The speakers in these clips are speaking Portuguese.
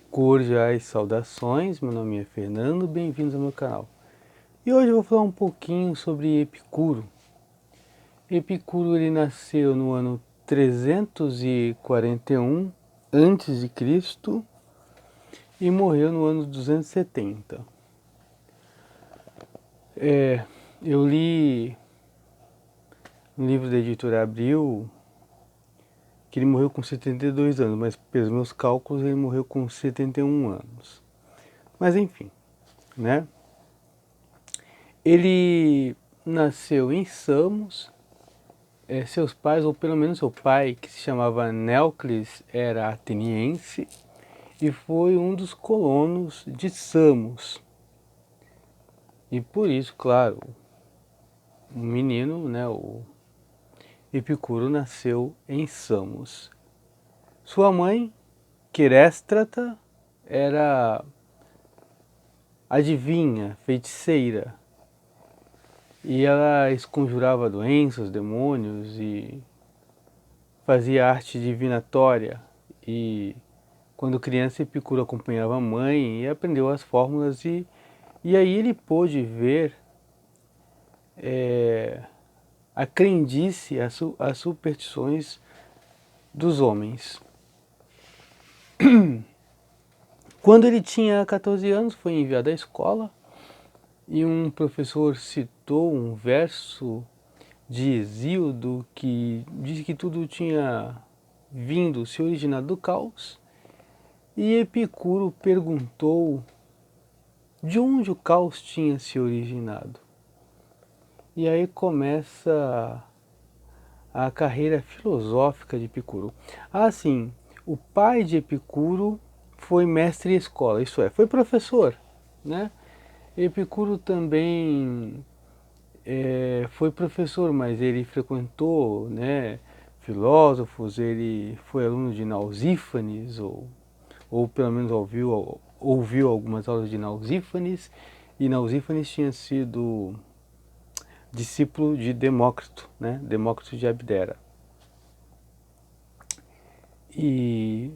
Cordiais saudações, meu nome é Fernando, bem-vindos ao meu canal. E hoje eu vou falar um pouquinho sobre Epicuro. Epicuro ele nasceu no ano 341 a.C. e morreu no ano 270. Eu li no livro da editora Abril que ele morreu com 72 anos, mas pelos meus cálculos ele morreu com 71 anos. Mas enfim, né? Ele nasceu em Samos. Seus pais, ou pelo menos seu pai, que se chamava Néocles, era ateniense e foi um dos colonos de Samos. E por isso, claro, o menino, né, o Epicuro, nasceu em Samos. Sua mãe, Quiréstrata, era adivinha, feiticeira, e ela esconjurava doenças, demônios e fazia arte divinatória. E quando criança, Epicuro acompanhava a mãe e aprendeu as fórmulas, e aí ele pôde ver a crendice, as superstições dos homens. Quando ele tinha 14 anos, foi enviado à escola e um professor citou um verso de Hesíodo que diz que tudo tinha vindo, se originado do caos, e Epicuro perguntou de onde o caos tinha se originado. E aí começa a carreira filosófica de Epicuro. Sim, o pai de Epicuro foi mestre em escola, isso é, foi professor, né? Epicuro também foi professor, mas ele frequentou, né, filósofos, ele foi aluno de Nausífanes, ou pelo menos ouviu algumas aulas de Nausífanes, e Nausífanes tinha sido discípulo de Demócrito, né? Demócrito de Abdera. E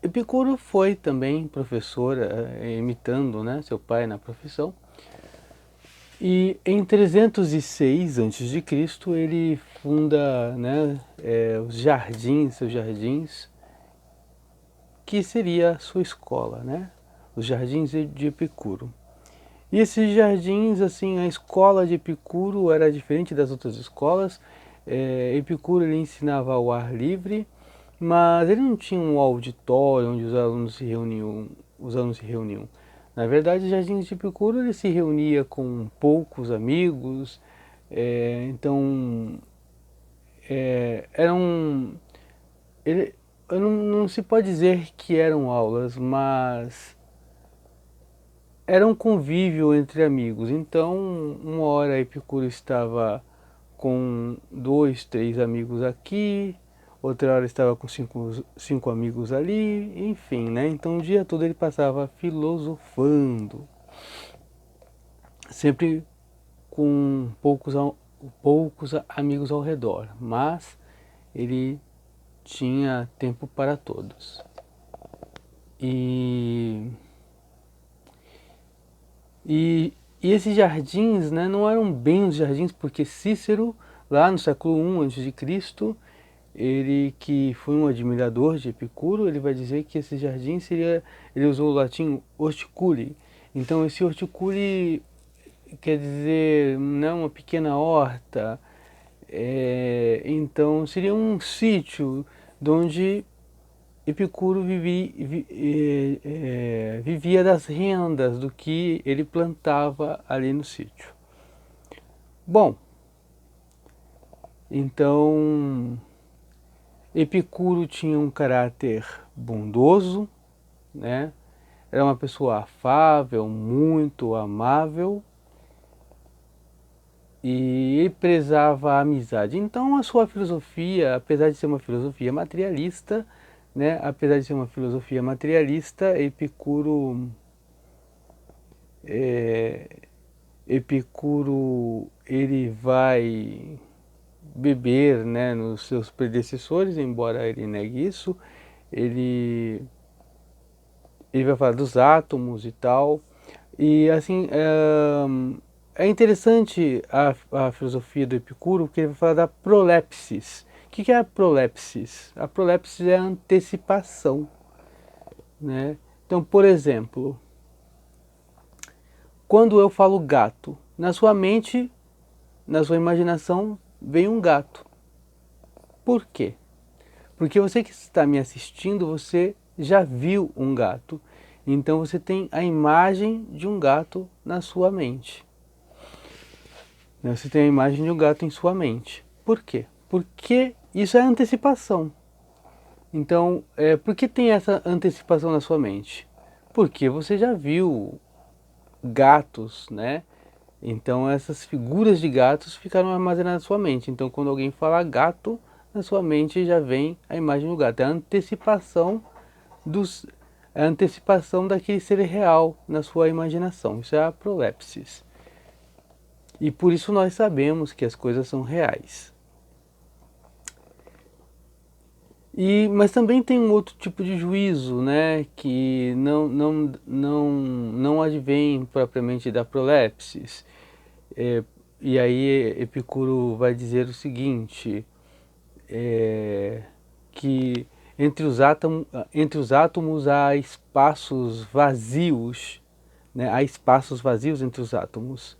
Epicuro foi também professor, imitando, né, seu pai na profissão. E em 306 a.C. ele funda, né, os jardins, seus jardins, que seria a sua escola, né? Os jardins de Epicuro. E esses jardins, assim, a escola de Epicuro era diferente das outras escolas. Epicuro ele ensinava ao ar livre, mas ele não tinha um auditório onde os alunos se reuniam. Na verdade, os jardins de Epicuro ele se reunia com poucos amigos, então eram ele, não se pode dizer que eram aulas, mas era um convívio entre amigos. Então, uma hora Epicuro estava com 2, 3 amigos aqui, outra hora estava com cinco amigos ali, enfim, né? Então o dia todo ele passava filosofando, sempre com poucos amigos ao redor, mas ele tinha tempo para todos. E E, e esses jardins, né, não eram bem os jardins, porque Cícero, lá no século I a.C., ele que foi um admirador de Epicuro, ele vai dizer que esse jardim seria, ele usou o latim horticuli. Então esse horticuli quer dizer, não, uma pequena horta, então seria um sítio onde Epicuro vivia das rendas do que ele plantava ali no sítio. Bom, então Epicuro tinha um caráter bondoso, né? Era uma pessoa afável, muito amável, e prezava a amizade. Então a sua filosofia, apesar de ser uma filosofia materialista, né, apesar de ser uma filosofia materialista, Epicuro ele vai beber, né, nos seus predecessores, embora ele negue isso. Ele vai falar dos átomos e tal. E assim, é interessante a filosofia do Epicuro, porque ele vai falar da prolepsis. O que é a prolepsis? A prolepsis é a antecipação, né? Então, por exemplo, quando eu falo gato, na sua mente, na sua imaginação, vem um gato. Por quê? Porque você que está me assistindo, você já viu um gato. Então você tem a imagem de um gato na sua mente. Você tem a imagem de um gato em sua mente. Por quê? Porque isso é antecipação. Então, por que tem essa antecipação na sua mente? Porque você já viu gatos, né? Então essas figuras de gatos ficaram armazenadas na sua mente. Então quando alguém fala gato, na sua mente já vem a imagem do gato. É a antecipação dos, é a antecipação daquele ser real na sua imaginação. Isso é a prolepsis. E por isso nós sabemos que as coisas são reais. Mas também tem um outro tipo de juízo, né, que não advém propriamente da prolepsis. E aí Epicuro vai dizer o seguinte, que entre os átomos há espaços vazios, né, há espaços vazios entre os átomos.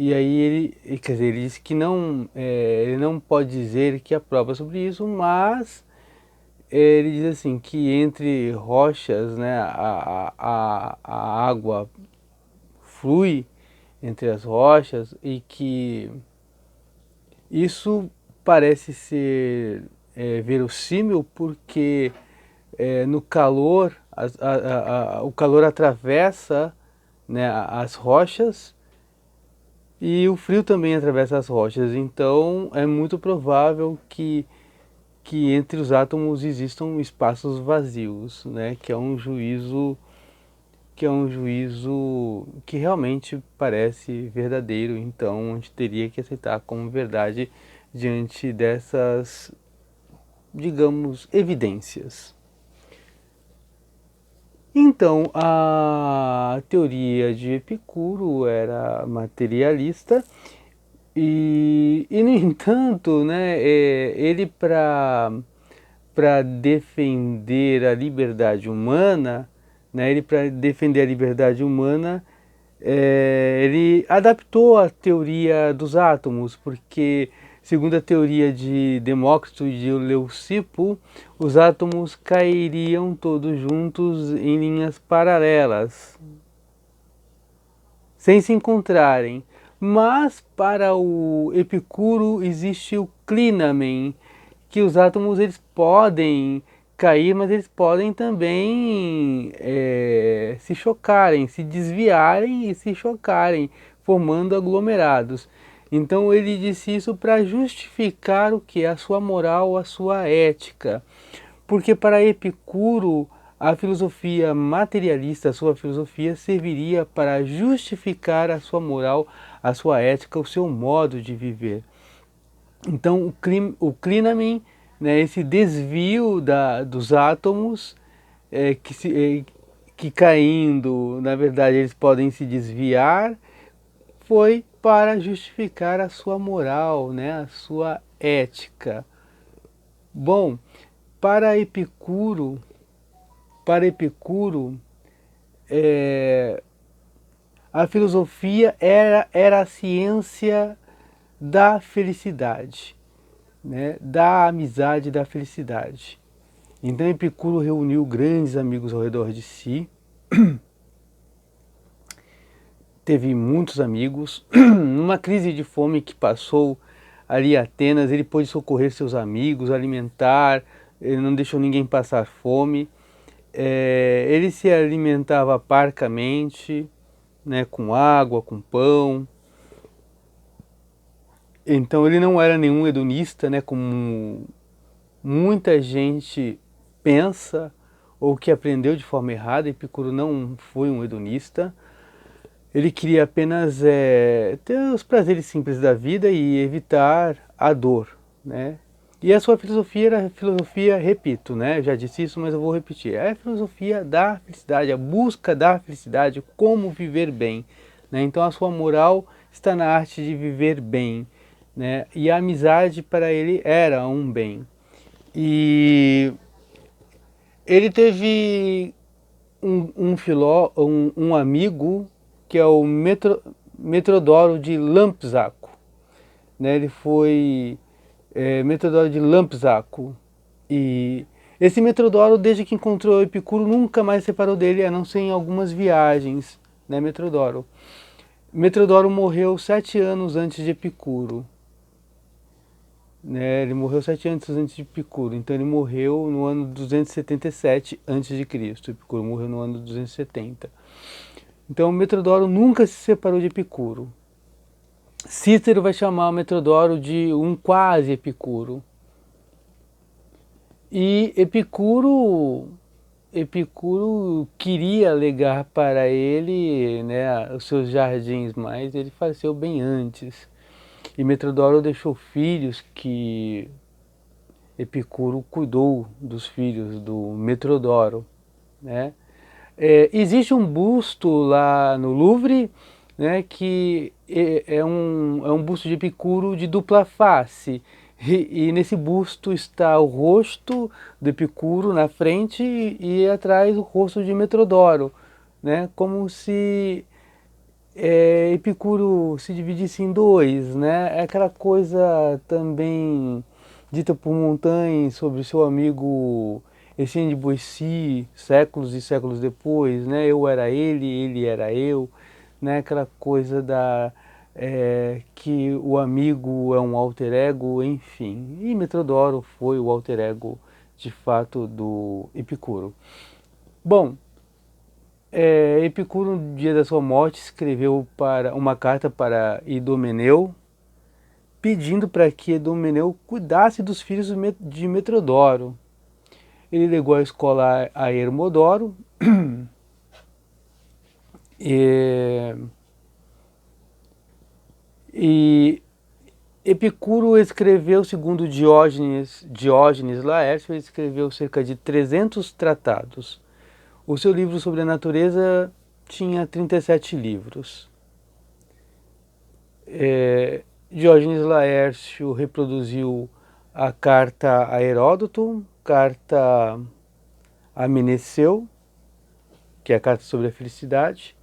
E aí quer dizer, ele diz que não, ele não pode dizer que aprova sobre isso, mas ele diz assim que entre rochas, né, a água flui entre as rochas e que isso parece ser verossímil porque no calor, o calor atravessa, né, as rochas e o frio também atravessa as rochas. Então é muito provável que entre os átomos existam espaços vazios, né, que é um juízo que realmente parece verdadeiro. Então a gente teria que aceitar como verdade diante dessas, digamos, evidências. Então, a teoria de Epicuro era materialista no entanto, né, ele para defender a liberdade humana, né, ele para defender a liberdade humana, ele adaptou a teoria dos átomos, porque segundo a teoria de Demócrito e de Leucipo, os átomos cairiam todos juntos em linhas paralelas, sem se encontrarem. Mas para o Epicuro existe o clinamen, que os átomos eles podem cair, mas eles podem também se chocarem, se desviarem e se chocarem, formando aglomerados. Então ele disse isso para justificar o que? A sua moral, a sua ética. Porque para Epicuro a filosofia materialista, a sua filosofia, serviria para justificar a sua moral, a sua ética, o seu modo de viver. Então o clinamen, né, esse desvio dos átomos, que caindo, na verdade eles podem se desviar, foi para justificar a sua moral, né, a sua ética. Bom, para Epicuro, a filosofia era a ciência da felicidade, né? Da amizade, da felicidade. Então Epicuro reuniu grandes amigos ao redor de si, teve muitos amigos. Numa crise de fome que passou ali em Atenas, ele pôde socorrer seus amigos, alimentar, ele não deixou ninguém passar fome. Ele se alimentava parcamente, né, com água, com pão. Então ele não era nenhum hedonista, né, como muita gente pensa ou que aprendeu de forma errada. Epicuro não foi um hedonista. Ele queria apenas ter os prazeres simples da vida e evitar a dor, né? E a sua filosofia era a filosofia, repito, né? Eu já disse isso, mas eu vou repetir. É a filosofia da felicidade, a busca da felicidade, como viver bem, né? Então a sua moral está na arte de viver bem, né? E a amizade para ele era um bem. E ele teve um amigo que é o Metrodoro de Lampsaco, né? Ele foi Metrodoro de Lampsaco, e esse Metrodoro, desde que encontrou Epicuro, nunca mais se separou dele, a não ser em algumas viagens, né? Metrodoro morreu 7 anos antes de Epicuro, né? Ele morreu 7 anos antes de Epicuro, então ele morreu no ano 277 antes de Cristo. Epicuro morreu no ano 270. Então, Metrodoro nunca se separou de Epicuro. Cícero vai chamar o Metrodoro de um quase Epicuro. E Epicuro queria legar para ele, né, os seus jardins, mas ele faleceu bem antes. E Metrodoro deixou filhos que Epicuro cuidou dos filhos do Metrodoro, né? Existe um busto lá no Louvre, né, que é um busto de Epicuro de dupla face. E nesse busto está o rosto do Epicuro na frente e atrás o rosto de Metrodoro, né, como se Epicuro se dividisse em dois, né? É aquela coisa também dita por Montaigne sobre o seu amigo Etienne de Boissy, séculos e séculos depois, né? Eu era ele era eu, né? Aquela coisa que o amigo é um alter ego, enfim. E Metrodoro foi o alter ego, de fato, do Epicuro. Bom, Epicuro, no dia da sua morte, escreveu uma carta para Idomeneu, pedindo para que Idomeneu cuidasse dos filhos de Metrodoro. Ele legou a escola a Hermodoro, e, e Epicuro escreveu, segundo Diógenes Laércio, ele escreveu cerca de 300 tratados. O seu livro sobre a natureza tinha 37 livros. Diógenes Laércio reproduziu a carta a Heródoto, carta a Meneceu, que é a carta sobre a felicidade,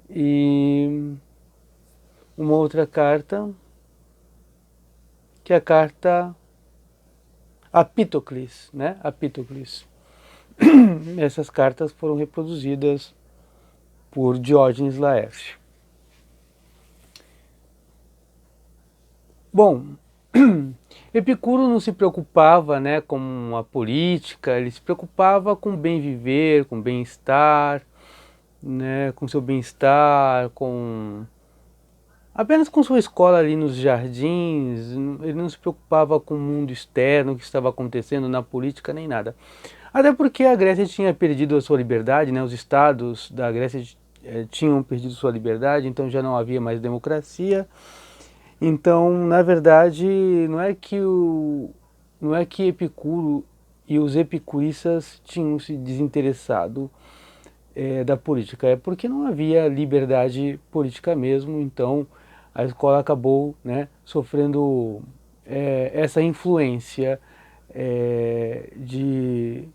e uma outra carta, que é a carta a Pitocles, né? A Pitocles. Essas cartas foram reproduzidas por Diógenes Laércio. Bom, Epicuro não se preocupava, né, com a política, ele se preocupava com o bem viver, com o bem-estar, né, com seu bem-estar, apenas com sua escola ali nos jardins. Ele não se preocupava com o mundo externo, o que estava acontecendo na política, nem nada. Até porque a Grécia tinha perdido a sua liberdade, né, os estados da Grécia tinham perdido sua liberdade, então já não havia mais democracia. Então, na verdade, não é que Epicuro e os epicuristas tinham se desinteressado da política, é porque não havia liberdade política mesmo. Então a escola acabou, né, sofrendo essa influência de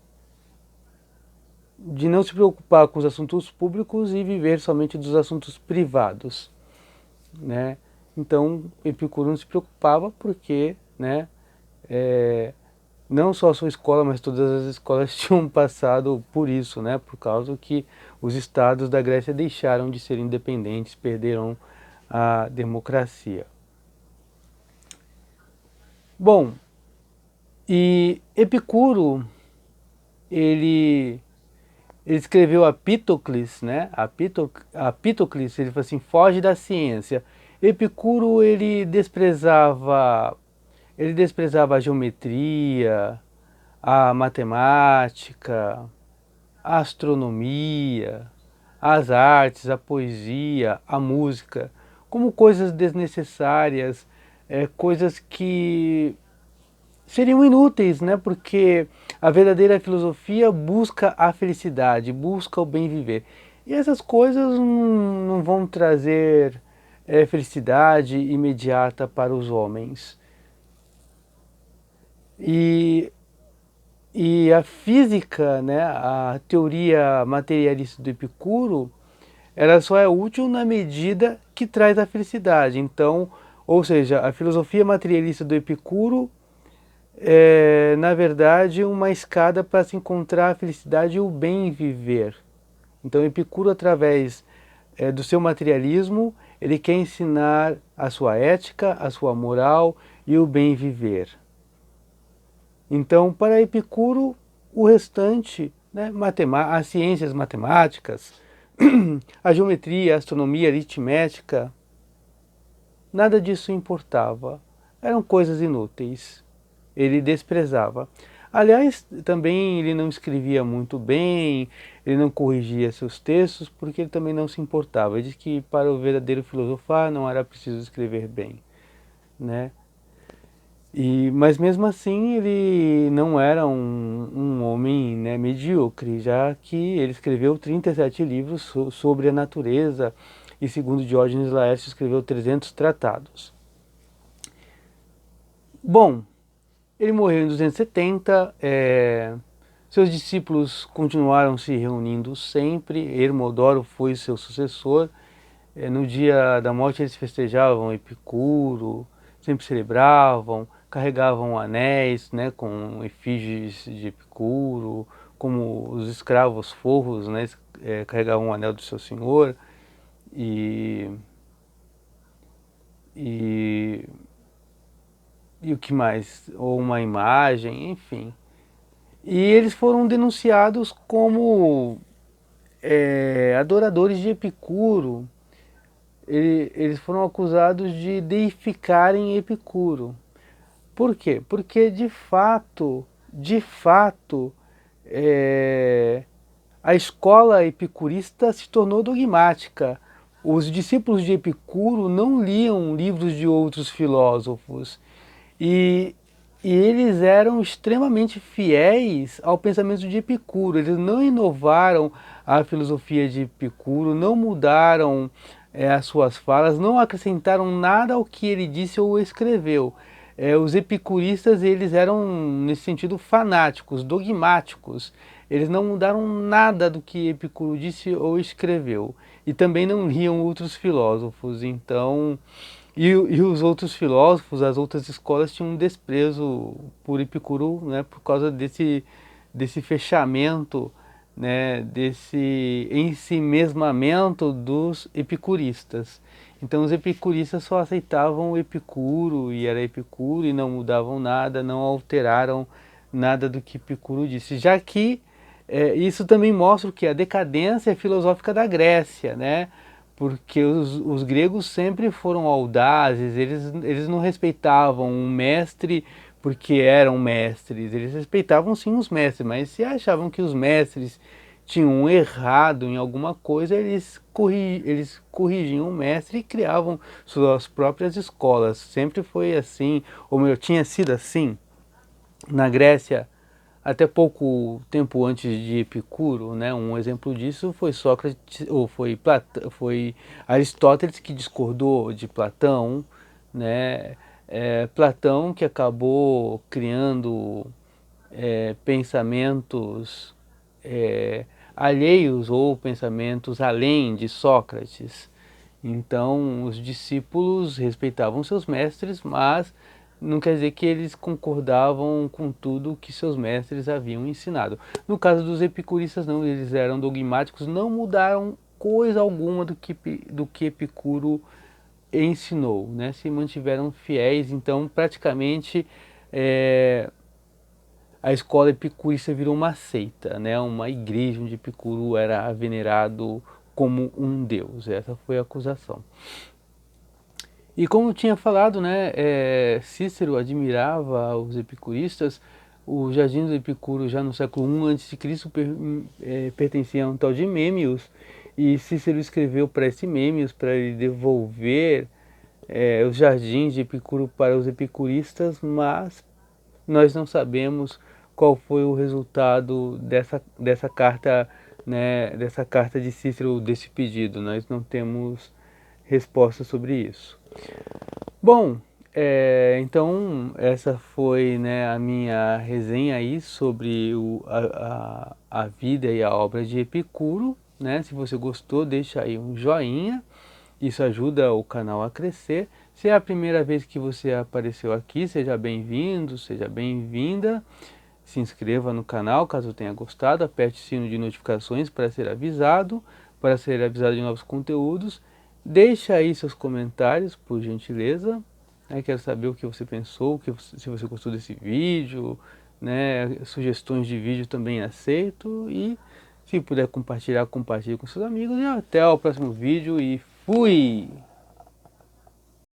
não se preocupar com os assuntos públicos e viver somente dos assuntos privados, né? Então Epicuro não se preocupava porque, né, não só a sua escola, mas todas as escolas tinham passado por isso, né, por causa que os estados da Grécia deixaram de ser independentes, perderam a democracia. Bom, e Epicuro, ele escreveu a Pitocles, né? A Pitocles, ele falou assim: foge da ciência. Epicuro, ele desprezava a geometria, a matemática, a astronomia, as artes, a poesia, a música, como coisas desnecessárias, coisas que seriam inúteis, né? Porque a verdadeira filosofia busca a felicidade, busca o bem viver. E essas coisas não vão trazer felicidade imediata para os homens. E, e a física, né, a teoria materialista do Epicuro, ela só é útil na medida que traz a felicidade. Então, ou seja, a filosofia materialista do Epicuro é, na verdade, uma escada para se encontrar a felicidade e o bem viver. Então, Epicuro, através do seu materialismo, ele quer ensinar a sua ética, a sua moral e o bem viver. Então, para Epicuro, o restante, né, as ciências matemáticas, a geometria, a astronomia, a aritmética, nada disso importava. Eram coisas inúteis. Ele desprezava. Aliás, também ele não escrevia muito bem, ele não corrigia seus textos, porque ele também não se importava. Ele diz que para o verdadeiro filosofar não era preciso escrever bem, né? Mas mesmo assim ele não era um homem, né, medíocre, já que ele escreveu 37 livros sobre a natureza e, segundo Diógenes Laércio, escreveu 300 tratados. Bom, ele morreu em 270, seus discípulos continuaram se reunindo sempre, Hermodoro foi seu sucessor. No dia da morte eles festejavam Epicuro, sempre celebravam, carregavam anéis, né, com efígies de Epicuro, como os escravos forros, né, carregavam o anel do seu senhor, e, e, e o que mais? Ou uma imagem, enfim. E eles foram denunciados como adoradores de Epicuro. Eles foram acusados de deificarem Epicuro. Por quê? Porque de fato, a escola epicurista se tornou dogmática. Os discípulos de Epicuro não liam livros de outros filósofos. E, e eles eram extremamente fiéis ao pensamento de Epicuro. Eles não inovaram a filosofia de Epicuro, não mudaram as suas falas, não acrescentaram nada ao que ele disse ou escreveu. Os epicuristas, eles eram, nesse sentido, fanáticos, dogmáticos. Eles não mudaram nada do que Epicuro disse ou escreveu. E também não liam outros filósofos. Então, e os outros filósofos, as outras escolas tinham um desprezo por Epicuro, né, por causa desse fechamento, né, desse ensimesmamento dos epicuristas. Então os epicuristas só aceitavam o Epicuro e era Epicuro e não mudavam nada, não alteraram nada do que Epicuro disse. Já que isso também mostra que a decadência filosófica da Grécia, né? Porque os gregos sempre foram audazes, eles não respeitavam um mestre porque eram mestres, eles respeitavam sim os mestres, mas se achavam que os mestres tinham errado em alguma coisa, eles corrigiam o mestre e criavam suas próprias escolas. Sempre foi assim, ou melhor, tinha sido assim na Grécia até pouco tempo antes de Epicuro, né? Um exemplo disso foi Sócrates, ou foi Aristóteles, que discordou de Platão, né? Platão, que acabou criando pensamentos alheios ou pensamentos além de Sócrates. Então, os discípulos respeitavam seus mestres, mas não quer dizer que eles concordavam com tudo que seus mestres haviam ensinado. No caso dos epicuristas, não, eles eram dogmáticos, não mudaram coisa alguma do que Epicuro ensinou, né? Se mantiveram fiéis, então praticamente a escola epicurista virou uma seita, né? Uma igreja onde Epicuro era venerado como um deus. Essa foi a acusação. E como eu tinha falado, né, Cícero admirava os epicuristas. O Jardim do Epicuro, já no século I a.C., pertencia a um tal de Mêmios. E Cícero escreveu para Simêmios para ele devolver os jardins de Epicuro para os epicuristas, mas nós não sabemos qual foi o resultado dessa carta, né, dessa carta de Cícero, desse pedido. Nós não temos resposta sobre isso. Bom, então essa foi, né, a minha resenha aí sobre a vida e a obra de Epicuro, né? Se você gostou, deixa aí um joinha, isso ajuda o canal a crescer. Se é a primeira vez que você apareceu aqui, seja bem-vindo, seja bem-vinda. Se inscreva no canal caso tenha gostado, aperte o sino de notificações para ser avisado de novos conteúdos. Deixa aí seus comentários, por gentileza. Quero saber o que você pensou, se você gostou desse vídeo, né? Sugestões de vídeo também aceito. E se puder compartilhar, compartilhe com seus amigos. E até o próximo vídeo e fui!